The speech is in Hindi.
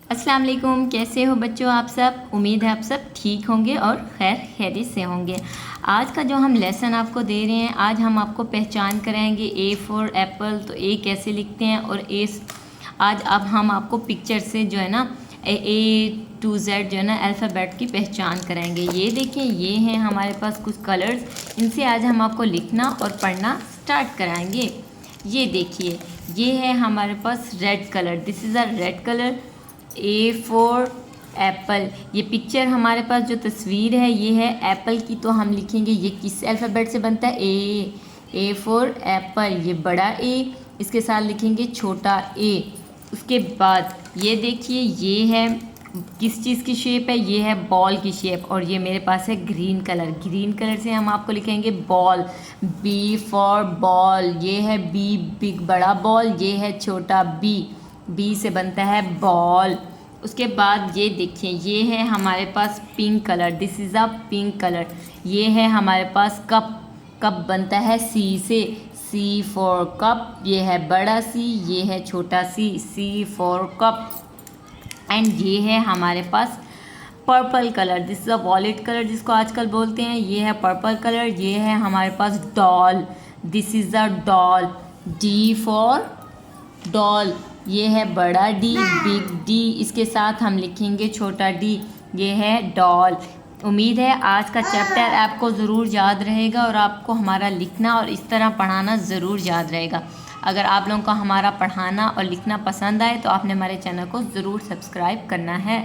अस्सलाम वालेकुम, कैसे हो बच्चों आप सब। उम्मीद है आप सब ठीक होंगे और खैर खैरियत से होंगे। आज का जो हम लेसन आपको दे रहे हैं, आज हम आपको पहचान कराएंगे ए फॉर एप्पल। तो ए कैसे लिखते हैं और आज अब हम आपको पिक्चर से जो है ना ए टू जेड जो है ना अल्फ़ाबेट की पहचान कराएंगे। ये देखें, ये हैं हमारे पास कुछ कलर्स, इनसे आज हम आपको लिखना और पढ़ना स्टार्ट कराएंगे। ये देखिए, ये है हमारे पास red colour, this is a red colour. A for apple, ये पिक्चर हमारे पास जो तस्वीर है ये है एप्पल की। तो हम लिखेंगे ये किस अल्फ़ाबेट से बनता है, ए फॉर एप्पल, ये बड़ा ए, इसके साथ लिखेंगे छोटा ए। उसके बाद ये देखिए, ये है किस चीज़ की शेप है, ये है बॉल की शेप। और ये मेरे पास है ग्रीन कलर, ग्रीन कलर से हम आपको लिखेंगे बॉल, बी फॉर बॉल। ये है बी, बिग बड़ा बॉल, ये है छोटा बी, बी से बनता है बॉल। उसके बाद ये देखिए, ये है हमारे पास pink colour, this is a pink colour. ये है हमारे पास कप, कप बनता है सी से, सी फॉर कप, ये है बड़ा सी, ये है छोटा सी फॉर कप। एंड ये है हमारे पास purple colour, this is a violet colour जिसको आजकल बोलते हैं, ये है पर्पल कलर। ये है हमारे पास doll, this is a doll, D for doll, ये है बड़ा डी, बिग डी, इसके साथ हम लिखेंगे छोटा डी, ये है डॉल। उम्मीद है आज का चैप्टर आपको ज़रूर याद रहेगा और आपको हमारा लिखना और इस तरह पढ़ाना ज़रूर याद रहेगा। अगर आप लोगों को हमारा पढ़ाना और लिखना पसंद आए तो आपने हमारे चैनल को ज़रूर सब्सक्राइब करना है।